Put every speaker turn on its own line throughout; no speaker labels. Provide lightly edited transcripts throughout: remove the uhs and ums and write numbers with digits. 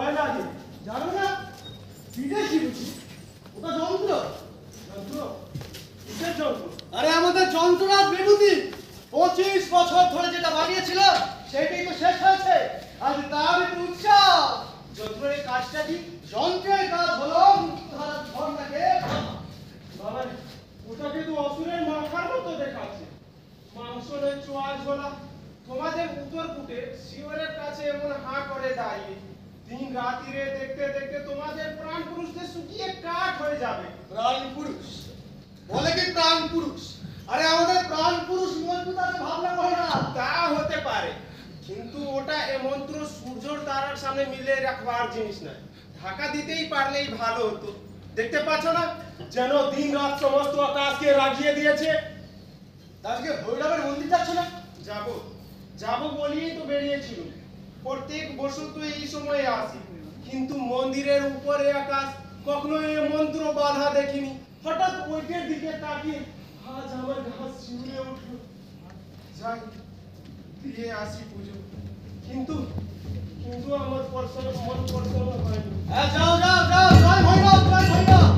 ভয় লাগে, জানো না? বিদেশি বুঝি, ওটা যন্ত্র। যন্ত্র? কিসের যন্ত্র? আরে আমাদের যন্ত্ররাজ বিভূতি 25 বছর ধরে যেটা বানিয়েছিল সেটাই তো শেষ হয়েছে। আজ তার একটু উৎসব। যন্ত্রের কাজটা কি? যন্ত্রের কাজ হলো মুক্তধারার ঝর্ণাকে বাবা, ওটাকে তো অসুরের মাথার মতো দেখাচ্ছে। মাংসের চোয়াল ঝোলা। তোমাদের উত্তরকূটে শিবরের কাছে এমন হাঁ করে দাঁড়িয়ে দিন রাতিরে দেখতে দেখতে তোমাদের প্রাণ পুরুষদের শুকিয়ে কাঠ হয়ে যাবে। প্রাণ পুরুষ বলে কি? প্রাণ পুরুষ? আরে আমাদের প্রাণ পুরুষ মজবুত আছে ভাবনা করে না। তা হতে পারে, কিন্তু ওটা এ মন্ত্র সূর্যর তারার সামনে মিলে রাখবার জিনিস নয়। ঢাকা দিতেই পারলেই ভালো হতো। দেখতে পাচ্ছ না যেন দিন রাত সমস্ত আকাশকে রাগিয়ে দিয়েছে। আজকে ভৈরবের মন্দির যাচ্ছ না? যাবো যাবো বলিয়েই তো বেরিয়েছিল। প্রত্যেক বছর তো এই সময়ে আসি, কিন্তু মন্দিরের উপরে আকাশ কখনো এ মন্ত্র বাধা দেখিনি। হঠাৎ ওইটার দিকে তাকিয়ে আজ আমার ঘাস শিউরে উঠল। যাই দিয়ে আসি পুজো, কিন্তু কিন্তু আমার মন পছন্দ হয়নি। যাও যাও যাও, জয় ভৈরব, জয় ভৈরব।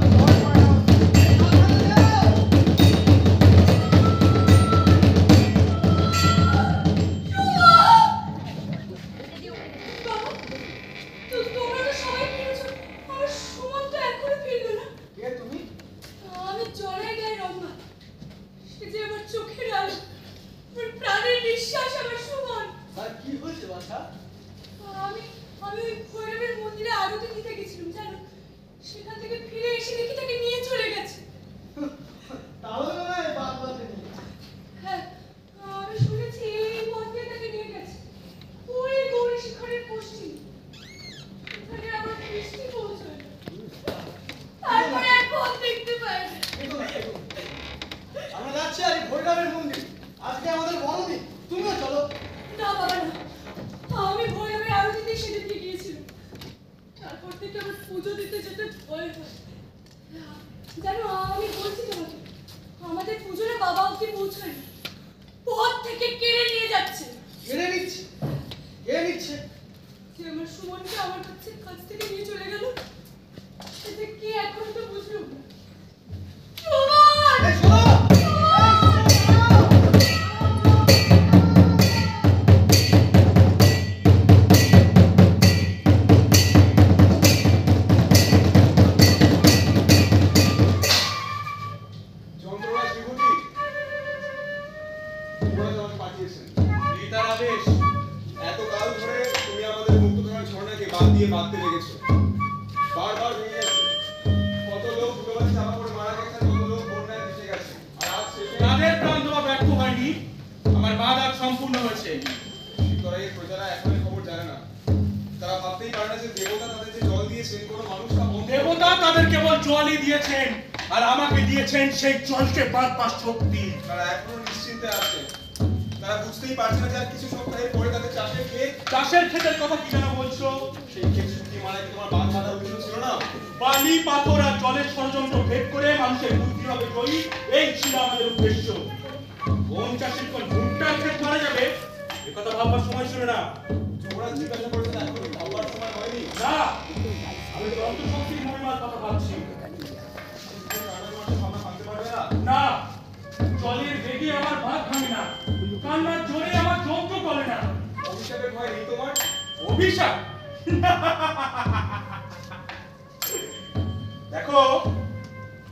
দেখো,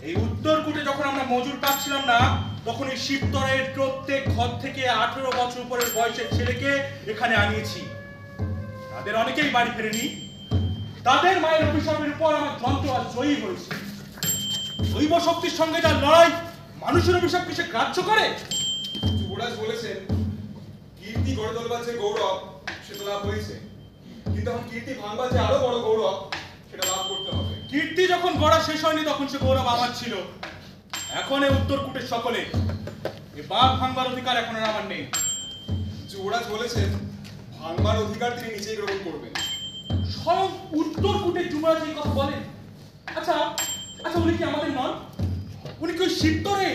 এই উত্তরকূটে যখন আমরা মজুর কাটছিলাম না, তখন এই শিবতরের প্রত্যেক ঘর থেকে 18 বছর উপরের বয়সের ছেলেকে এখানে আনিয়েছি। তাদের অনেকেই বাড়ি ফেরেনি। তাদের মায়ের অভিশাপের উপর আমার যন্ত্র আজ জয়ী হয়েছে। দৈব শক্তির সঙ্গে তার লড়াই মানুষের অভিশাপকে সে গ্রাহ্য করে।
যুবরাজ বলেছেন কীর্তি গড়ে তোলবার যে গৌরব সেটা লাভ হয়েছে, কিন্তু এখন কীর্তি ভাঙবার যে আরো বড় গৌরব সেটা লাভ করতে হবে।
কীর্তি যখন গড়া শেষ হয়নি তখন সে গৌরব আমার ছিল। এখন এই উত্তরকূটের সকলে এই বাঘ ভাঙবার অধিকার এখন আর আমার নেই।
যুবরাজ বলেছেন ভাঙবার অধিকার তিনি নিজেই গ্রহণ করবেন।
স্বয়ং উত্তরকূটের যুবরাজ এই কথা বলেন? আচ্ছা আচ্ছা, উনি কি আমাদের নন? উনি কি শিবতরে?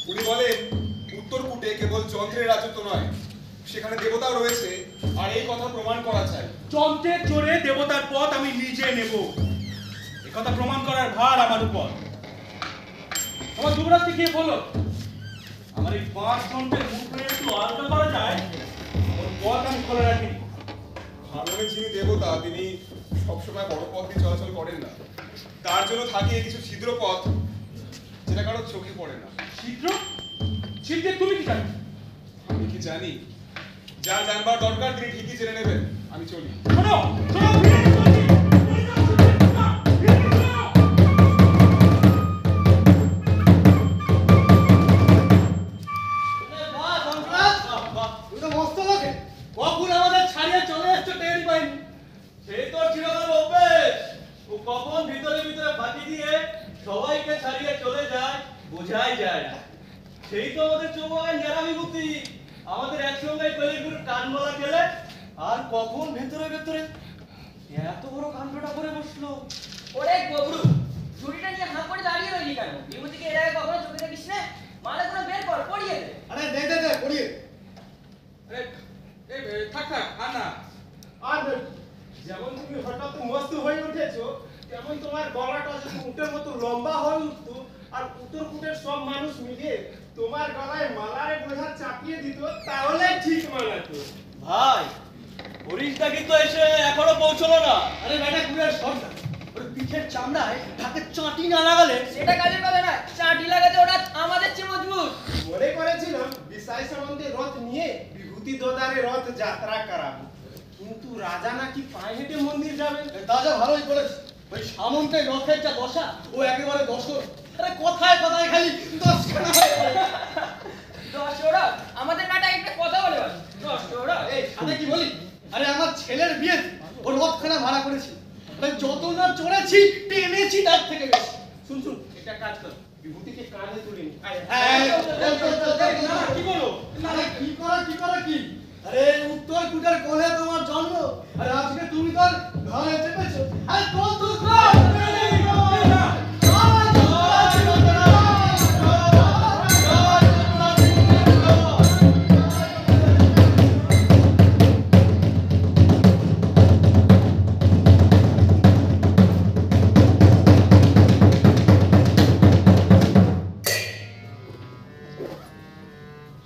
উনি বলেন উত্তরকূটে কেবল যন্ত্রের রাজত্ব নয়, সেখানে দেবতাও রয়েছে, আর এই কথা প্রমাণ করা চাই।
যন্ত্রের জোরে দেবতার পথ আমি নিজে নেব, একথা প্রমাণ করার ভার আমার উপর। আমার যুবরাজকে গিয়ে বলো, আমার এই 5 যন্ত্রের মুখে একটু আলগা করা যায়, ওর পথ আমি খোলা রাখিনি।
ভাঙনের যিনি দেবতা তিনি সবসময় বড় পথ দিয়ে চলাচল করেন না, তার জন্য থাকে কিছু ছিদ্র পথ, যেটা কারো চোখে পড়ে না।
ছিদ্র? ছিদ্রের তুমি কি জানো?
আমি কি জানি? যার জানবার দরকার তিনি ঠিকই জেনে নেবেন। আমি চলি।
শোনো, শোনো, ফিরে চলছি।
বাহ যন্ত্ররাজ, তুই তো মস্ত লোকে। কখন আমাদের ছাড়িয়ে চলে এসছো টেরই পাইনি।
সেই তোর চিরকাল অভ্যেস। ও কখন ভিতরে ভিতরে ফাঁকি দিয়ে সবাইকে ছাড়িয়ে চলে যায় বোঝাই যায় না। সেই তো আমাদের চৌবাগান গ্রামী বুদ্ধি। আমাদের একসঙ্গে কলিগুর কানমালা খেলে আর কখন ভেতরে ভেতরে এত বড় কাণ্ডটা করে বসলো।
ওরে গবরু, ছুরিটা নিয়ে হাঁ করে দাঁড়িয়ে রইলি কেন? বিভূতিকে এর আগে কখনো চোখে দেখিস না? মালাগুলো বের কর, পড়িয়ে দে।
আরে দে দে দে পড়িয়ে।
থাক থাক, আর না।
আর যেমন তুমি হঠাৎ মস্ত হয়ে উঠেছো, তেমন তোমার গলাটা যদি উটের মতো লম্বা হয়ে উঠতো আর উত্তর কুটের সব মানুষ মিলে তোমার গলায় মালারে বোঝা চাপিয়ে দিত, তাহলে ঠিক মানাতো।
ভাই, হরিশদা কিন্তু এসে এখনো পৌঁছলো না।
আরে বেটা কুড়ার সর্দার, ওর পিঠের চামড়ায় হাতে চাটি না লাগালে
সেটা কাজের কথা না, চাটি লাগাতে ওরা আমাদের চেয়ে মজবুত।
মনে করেছিলাম বিশাই সামন্তের রথ নিয়ে বিভূতি দোদারে রথ যাত্রা করাবো, কিন্তু রাজা নাকি পায়ে হেঁটে মন্দির যাবেন।
তা যা ভালোই করেছে। ওই সামন্তের রথের যা দশা, ও একেবারে দশর। আরে কথায় কথায় খালি 10খানা হয়ে গেল।
দশরা আমাদের নাটা একটা কথা বলে বল। দশরা
এই সাথে কি বলি? আরে আমার ছেলের বিয়ে ও রথখানা ভাড়া করেছি। মানে যত না চড়েছি টেনেছি তার থেকে বেশি।
শুন শুন, এটা কাজ কর, বিভূতিকে কাঁধে তুলে নি।
কি করো? আরে কি করা কি? আরে উত্তর কুটার কোলে তোমার জন্ম, আর আজকে তুমি তার ঘরে চেপেছো। আরে তোর তো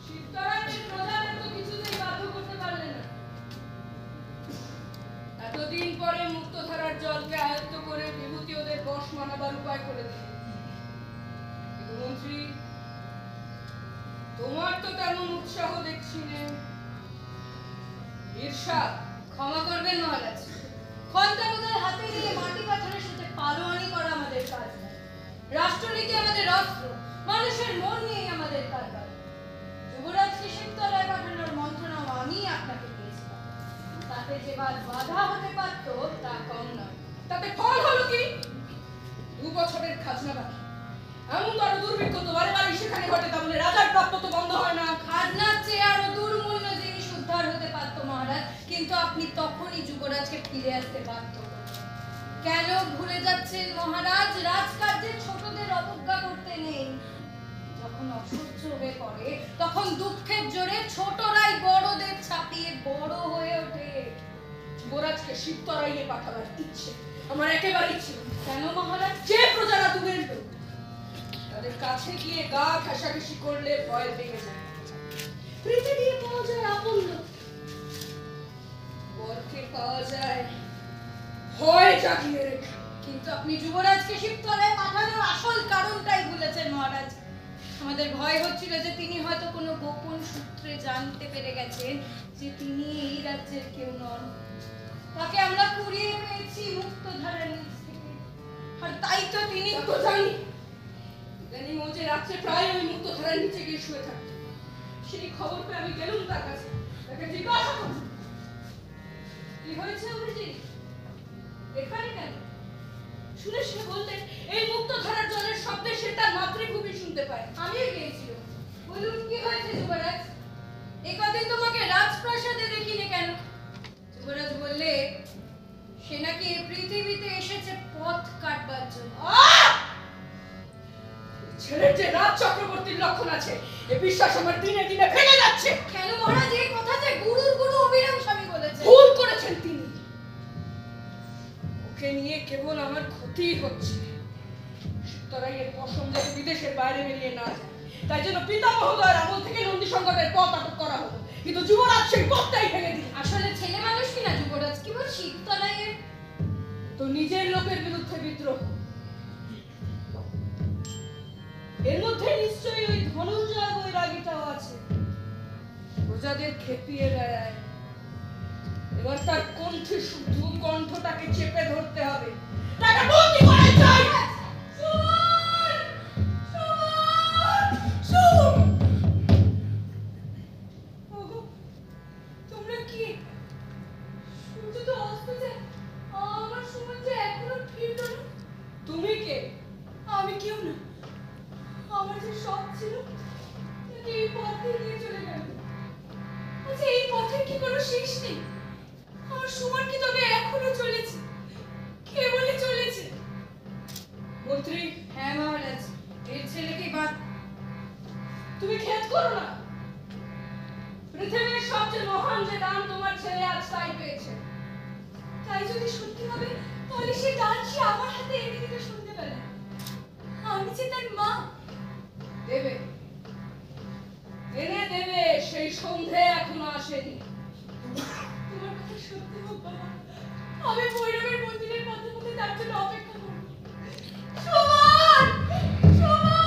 শিবতরাজের প্রজাদের তো কিছুতেই বাধ্য করতে পারলে না। এতদিন পরে মুক্তধারার জলকে আয়ত্ত করে বিভূতি ওদের বশ মানাবার উপায় করে দিল। কিন্তু মন্ত্রী, তোমার তো তেমন উৎসাহ দেখছি নে। ঈর্ষা, ক্ষমা করবেন মহারাজ। খন্তাগুদের হাতে নিয়ে মাটি পাথরের সাথে পালোয়ানি করা আমাদের কাজ না। রাষ্ট্রনীতি আমাদের অস্ত্র, মানুষের মন নিয়ে আমাদের কারবার। যুবরাজকে শিবতলায় পাঠানোর মন্ত্রণাও আমি আপনাকে দিয়েছিলাম। তাতে যে বাধা হতে পারত তা কম নয়। তাতে ফল হলো কি? 2 বছরের খাজনা বাকি। এমন তো আরো দুর্ভিক্ষ তো বারে বারে সেখানে ঘটে, তা বলে রাজার প্রাপ্য তো বন্ধ হয় না। খাজনার চেয়ে আরো দুর্মূল্য জিনিস উদ্ধার হতে পারত মহারাজ, কিন্তু আপনি তখনই যুবরাজকে ফিরে আসতে বাধ্য করলেন। কেন ভুলে যাচ্ছেন মহারাজ? রাজকার্যে ছোটদের অবজ্ঞা করতে নেই। যখন অসহ্য হয়ে পড়ে তখন দুঃখের জোরে ছোটরাই বড়দের ছাপিয়ে বড় হয়ে ওঠে। যুবরাজকে শিবতরাইয়ে পাঠাবার ইচ্ছে আমার একেবারেই ছিল। কেন মহারাজ? যে প্রজারা তুমের লোক, তাদের কাছে গিয়ে গা ঘেঁষাঘেঁষি করলে ভয় পেয়ে যায়। পৃথিবী পাওয়া যায় আপন লোক, বরকে পাওয়া যায় ভয় জাগিয়ে রেখে। কিন্তু আপনি যুবরাজকে শিবতলায় পাঠানোর আসল কারণটাই ভুলেছেন মহারাজ। আমাদের ভয় হচ্ছিল যে তিনি হয়তো কোনো গোপন সূত্রে জানতে পেরে গেছেন যে তিনি এই রাজ্যের কেউ নন। তাকে আমরা কুড়িয়ে পেয়েছি মুক্তধারার নিচ থেকে, আর তাই তো তিনি তো জানি ইদানিং ও যে রাত্রে প্রায় ওই মুক্তধারার নিচে গিয়ে শুয়ে থাকতো। সেই খবর পেয়ে আমি গেলুম তার কাছে, তাকে জিজ্ঞাসা করলাম, কি হয়েছে অভিজি, এখানে কেন? শুনে সে বললেন এই মুক্তধারার জলের শব্দে সে তার মাতৃভূমি শুনতে পায়। আমিও গিয়েছিলাম। বলুন কি হয়েছে যুবরাজ? এই কদিন তোমাকে রাজপ্রাসাদে দেখিনি কেন? যুবরাজ বললে সে নাকি এই পৃথিবীতে এসেছে পথ কাটবার জন্য।
ছেলের যে রাজ চক্রবর্তীর লক্ষণ আছে, এ বিশ্বাস আমার দিনে দিনে ভেঙে যাচ্ছে।
কেন মহারাজ এই কথা যে গুরুর গুরু অবিরাম স্বামী বলেছে?
ভুল করেছেন তিনি। ওকে নিয়ে কেবল আমার ক্ষতি হচ্ছে। সুতরাং এর পশম যাতে বিদেশের বাইরে বেরিয়ে না যায়, তাই জন্য পিতা মহোদয়ের আমল থেকে নন্দী সংকটের পথ আটক করা হলো, কিন্তু যুবরাজ সেই পথটাই ভেঙে দিল।
আসলে ছেলে মানুষ কিনা যুবরাজ, কেবল শীততলাইয়ের
তো নিজের লোকের বিরুদ্ধে বিদ্রোহ। এর মধ্যে নিশ্চয়ই ওই ধনঞ্জয় বৈরাগীটাও আছে। প্রজাদের খেপিয়ে বেড়ায়। এবার তার কণ্ঠে শুধু কণ্ঠটাকে চেপে ধরতে হবে। তাকে বন্দি করাই চাই।
তোমরা কি সূর্য তো অস্ত যায়, আমার সময় যে এখনো ফিরল না।
তুমি কে?
আমি কেউ না, আমার যে সব ছিল তাকে এই পথে নিয়ে চলে গেল। আচ্ছা এই পথের কি কোনো শেষ নেই? আমার সময় কি তবে এখনো চলেছে? কে বলে চলেছে?
মন্ত্রী,
হ্যাঁ মহারাজ, এর ছেলেকে বাদ।
তুমি খেদ করো না। পৃথিবীর সবচেয়ে মহান যে দান তোমার ছেলে আজ তাই পেয়েছে।
তাই যদি সত্যি হবে তাহলে সে দান সে আমার হাতে এনে দিতে শুনতে পেলাম। আমি যে তার মা।
দেবে, এনে দেবে। সেই সন্ধে এখনো আসেনি।
তোমার কথা সত্যি হোক বাবা, আমি ভৈরবের মন্দিরের পথে পথে তার জন্য অপেক্ষা করব। সমান সমান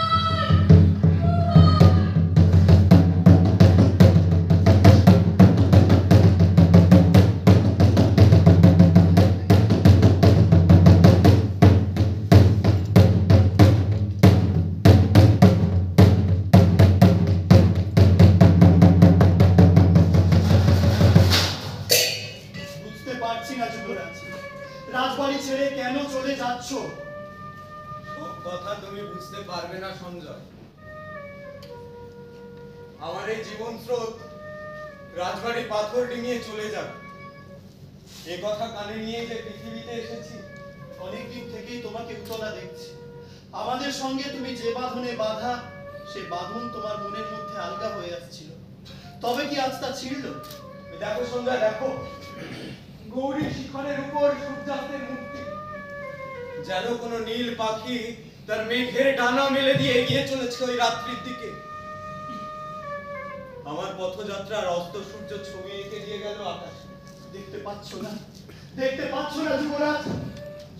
বুঝতে পারছি না যুবরাজ, রাজবাড়ি ছেড়ে কেন চলে যাচ্ছ?
সব কথা তুমি বুঝতে পারবে না সঞ্জয়। আমার এই জীবন স্রোত রাজবাড়ি পাথর ডিঙিয়ে চলে যাবে, এ কথা কানে নিয়ে যে পৃথিবীতে এসেছি।
অনেকদিন থেকেই তোমাকে উতলা দেখছি। আমাদের সঙ্গে তুমি যে বাঁধনে বাঁধা, সে বাঁধন তোমার মনের মধ্যে আলগা হয়ে আসছিল। তবে কি আজ তা ছিঁড়ল?
দেখো সঞ্জয়, দেখো গৌরী শিখরের উপর সূর্যাস্তের মূর্তি, যেন কোনো নীল পাখি তার মেঘের ডানা মেলে দিয়ে এগিয়ে চলেছে ওই রাত্রির দিকে। আমার পথযাত্রার অস্ত সূর্য ছবি এঁকে দিয়ে গেল আকাশে।
দেখতে পাচ্ছ না? দেখতে পাচ্ছ না যুবরাজ?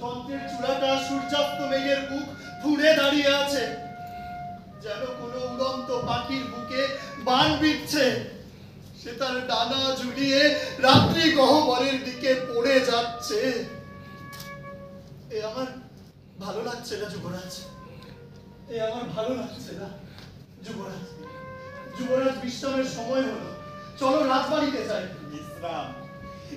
যন্ত্রের চূড়াটা সূর্যাস্ত মেঘের বুক ফুঁড়ে দাঁড়িয়ে আছে, যেন কোনো উড়ন্ত পাখির বুকে বান বিচ্ছে। সে তার ডানা ঝুলিয়ে রাত্রি গহ্বরের দিকে পড়ে যাচ্ছে। এ আমার ভালো লাগছে না যুবরাজ, এ আমার ভালো লাগছে না যুবরাজ। যুবরাজ, বিশ্রামের সময় হলো, চলো রাজবাড়িতে যাই।
বিশ্রাম?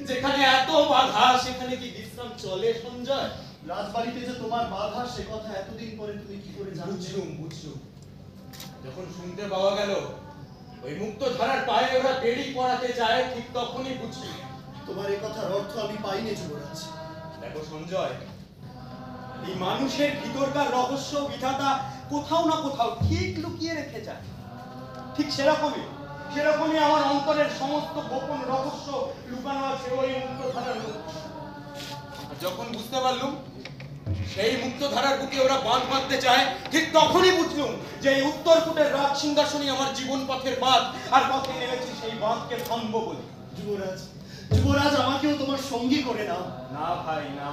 যেখানে এত বাধা সেখানে কি বিশ্রাম চলে সঞ্জয়?
রাজবাড়িতে যে তোমার বাধা, সে কথা এতদিন পরে তুমি কি করে জানলে?
বুঝলুম। যখন শুনতে পাওয়া গেল ওই মুক্ত ধারার পায়ে ওরা বেড়ি পড়াতে চায়, ঠিক তখনই বুঝলি।
তোমার এই কথার অর্থ আমি পাইনি যুবরাজ।
দেখো সঞ্জয়, এই মানুষের ভিতরকার রহস্য বিধাতা কোথাও না কোথাও ঠিক লুকিয়ে রেখে যায়। ঠিক সেরকমই আমার অন্তরের সমস্ত গোপন রহস্য লুকানো আছে ওই মুক্তধারার মধ্যে। আর যখন বুঝতে পারলুম সেই মুক্তধারার বুকে ওরা বাঁধ বাঁধতে চায়, ঠিক তখনই বুঝলুম যে এই উত্তরকূটের রাজ সিংহাসনই আমার জীবন পথের বাঁধ, আর পথে নেমেছি সেই বাঁধকে ভাঙবো বলে।
যুবরাজ, যুবরাজ, আমাকেও তোমার সঙ্গী করে নাও।
না ভাই না,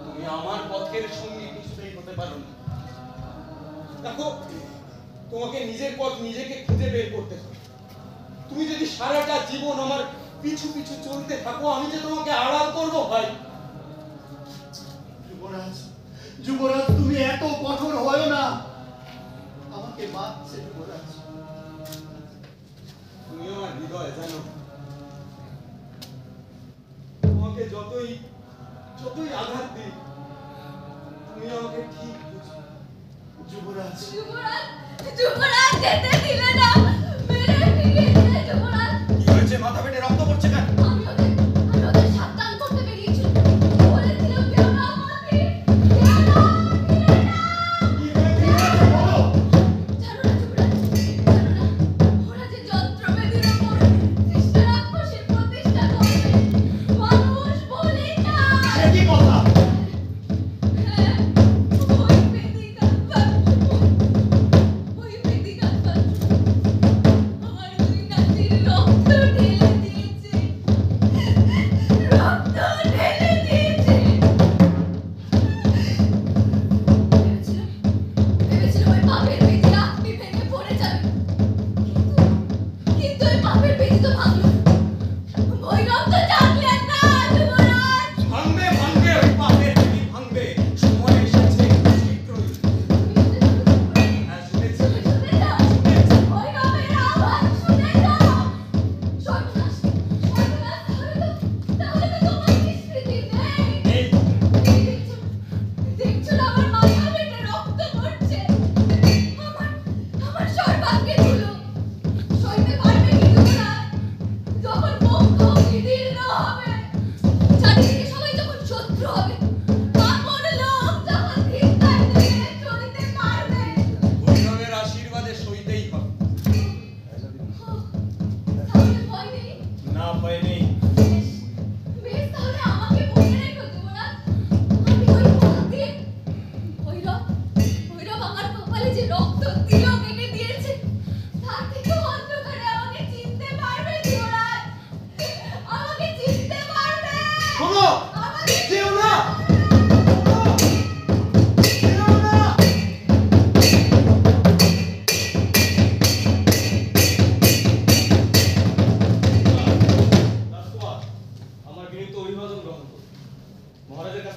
তুমি আমার পথের সঙ্গী কিছুতেই হতে পারো না। দেখো, তোমাকে নিজের পথ নিজেকে খুঁজে বের করতে হবে। তুমি যদি সারাটা জীবন আমার পিছু পিছু চলতে থাকো, আমি যে তোমাকে আড়াল করবো ভাই।
যুবরাজ, যুবরাজ, তুমি এত কঠোর হয় না, আমাকে বাঁচছে যুবরাজ।
তুমি আমার হৃদয় জানো, তোমাকে যতই আঘাত দিই তুমি আমাকে ঠিক বুঝবে।
যুবরাজ,
যুবরাজ, যুবরাজ যেতে দিলে না, মেরে ফিরিয়ে দিলে যুবরাজ।
কি হয়েছে? মাথা ফেটে রক্ত পড়ছে কেন?
আমি ওদের সাবধান করতে বেরিয়েছিলাম, বলেছিলাম কেউ না আমাকে, কেউ না আমাকে।
কি হয়েছে বলো।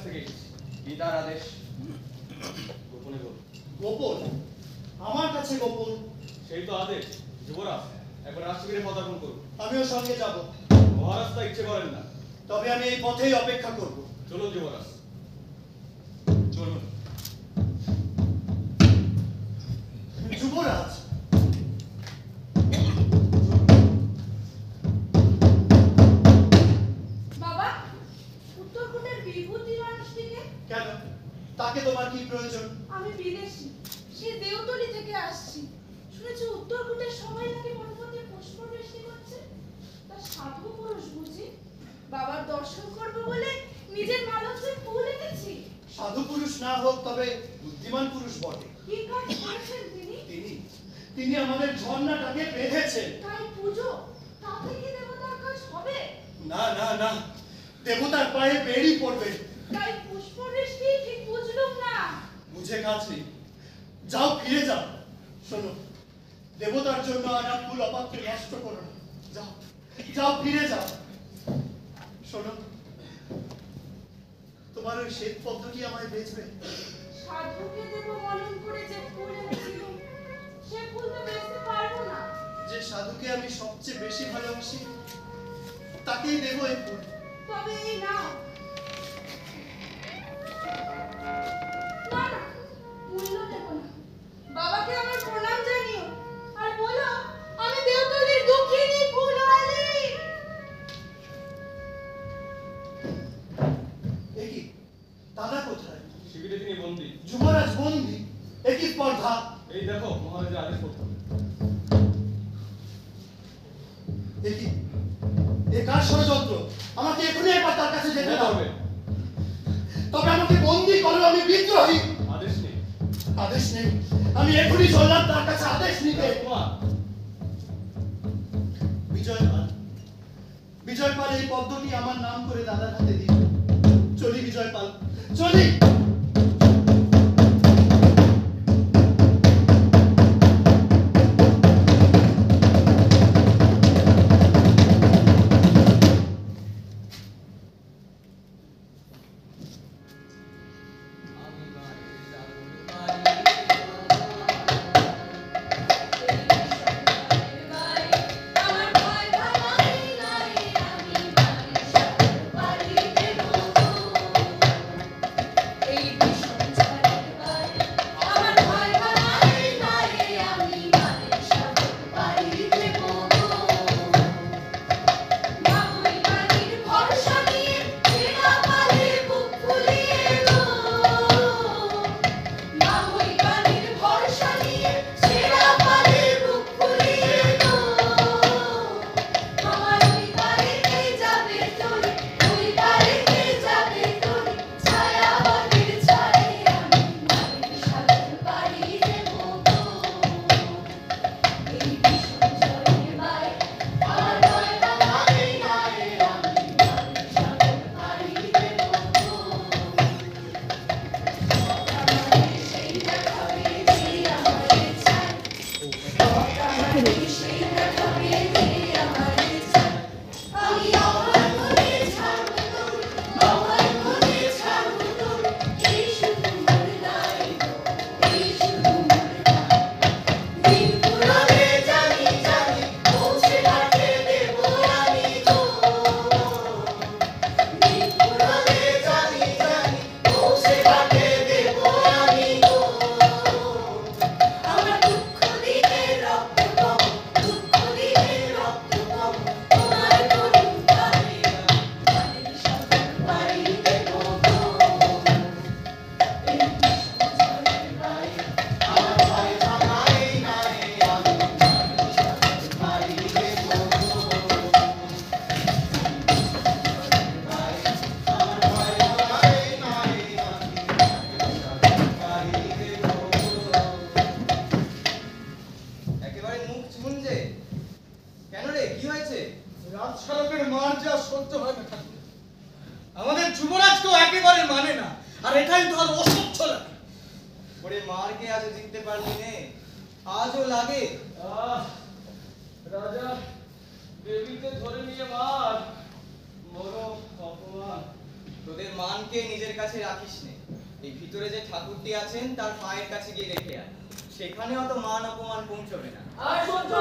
থেকে এসেছি। কি তার আদেশ? গোপনে বল।
গোপন? আমার কাছে গোপন?
সেই তো আদেশ। যুবরাজ, একবার রাষ্ট্রপতির পদার্পণ করুন।
আমিও সঙ্গে যাব।
মহারাজ তা ইচ্ছে করেন না।
তবে আমি এই পথেই অপেক্ষা করব।
চলুন যুবরাজ, চলুন।
যুবরাজ,
বাবা, উত্তরকূটের বিভূতি মানুষটিকে?
কেন? তাকে তোমার কি প্রয়োজন?
আমি বিদেশি, সে দেওতলি থেকে আসছি। শুনেছি উত্তরকূটের সবাই নাকি মনপথে পুষ্পবৃষ্টি করছে। তা সাধু পুরুষ বুঝি? বাবার দর্শন করবো বলে নিজের মালঞ্চে ফুল এনেছি।
সাধু পুরুষ না হোক, তবে বুদ্ধিমান পুরুষ বটে।
কি কাজ করেছেন তিনি?
তিনি আমাদের ঝর্ণাটাকে বেঁধেছেন।
তাই পুজো? তাতে কি দেবতার কাজ হবে?
না না না, দেবতার পায়ে বেড়ি পড়বে।
তাই পুষ্পবৃষ্টি ঠিক বুঝলুম না।
বুঝে কাজ নেই, যাও ফিরে যাও। শোনো, দেবতার জন্য আনা ফুল অপাত্রে নষ্ট করো না। যাও যাও, ফিরে যাও। শোনো, তোমার ওই শ্বেত পদ্মটি আমায় বেচবে?
সাধুকে দেব মনন করে যে ফুল এনেছিলুম, সে ফুল তো বেচতে পারবো না।
যে সাধুকে আমি সবচেয়ে বেশি ভালোবাসি, তাকেই দেবো এই ফুল।
তবে এই নাও। না না, মূল্য দেব না। বাবাকে আমার প্রণাম জানিও, আর বলো আমি দেওতলির দুঃখিনী ফুলওয়ালি।
একই দাদা কোথায়?
শিবিরে তিনি বন্দী।
যুবরাজ বন্দী? একই স্পর্ধা।
এই দেখো, মহারাজের আদেশ করতে হবে।
একই এ কার ষড়যন্ত্র? আমাকে এখনই একবার তার কাছে যেতে হবে। তবে আমাকে বন্দী করো, আমি বিদ্রোহী।
আদেশ নেই।
আদেশ নেই? আমি এখনই চললাম তার কাছে আদেশ নিতে। বিজয় পাল এই পদ্মটি আমার নাম করে দাদার হাতে দিন। চলি বিজয় পাল, চলি।
আমার ভয় ভাঙাই নাই, আমি বাড়ির সাথে বাড়িতে বলবো। এই ভীষণ ঝড়ের গায়ে আমার ভয় ভাঙাই নাই, আমি বাড়ির সাথে বাড়িতে বলবো। বাবুই বাড়ির ভরসা নিয়ে ছেঁড়া পালে বুক ফুলিয়ে গো। বাবুই বাড়ির ভরসা নিয়ে ছেঁড়া পালে বুক ফুলিয়ে গো। আমার ওই বাড়িতে যাবে তোরে, ওই বাড়িতে যাবে তোরে, ছায়া বাটির ছায়ে আমি বাড়ির সাথে বাড়ি দেব গো। এই ভীষণ ঝড়ের গায়ে আমার ভয় ভাঙাই নাই, আমি বাড়ির সাথে বাড়ি দেব গো। আমারে সেই দেখাবে যে আমারে চায়, আমারে সেই দেখাবে যে আমারে চায়। আমি আমার মনে ছাড়ব তোরে, আমার মনে ছাড়ব তোরে, এই শুধু মোর দায় গো, এই শুধু মোর দায়। দিন ফুরালে জানি জানি পৌঁছে ঘাটে দেব আমি গো। দিন ফুরালে জানি জানি পৌঁছে ঘাটে দেব আমি গো। আমার দুঃখ দিনে রক্ত কম, দুঃখ দিনে রক্ত কম, তোমার করুণ গায়ে বাড়ির সাথে বাড়ি দেব গো। এই ভীষণ ঝড়ের গায়ে আমার ভয় ভাঙাই নাই, আমি বাড়ির সাথে বাড়ি দেব গো।
একেবারে মুখ চুনছে কেন রে? কি হয়েছে?
রাত সারাকের মার যা সহ্য হয় না ঠাকুর। আমাদের যুবরাজকেও একেবারে মানে না, আর এটাই ধর অসহ্য লাগে।
ওরে মারকে আজ জিততে পারলি নে, আজও লাগে।
রাজা দেবীকে ধরে নিয়ে মার, বড় অপমান।
তোদের মান মাকে নিজের কাছে রাখিস নে। এই ভিতরে যে ঠাকুরটি আছেন তার পায়ের কাছে গিয়ে রেখে আয়। সেখানে অত মান অপমান পৌঁছবে না।
আর সহ্য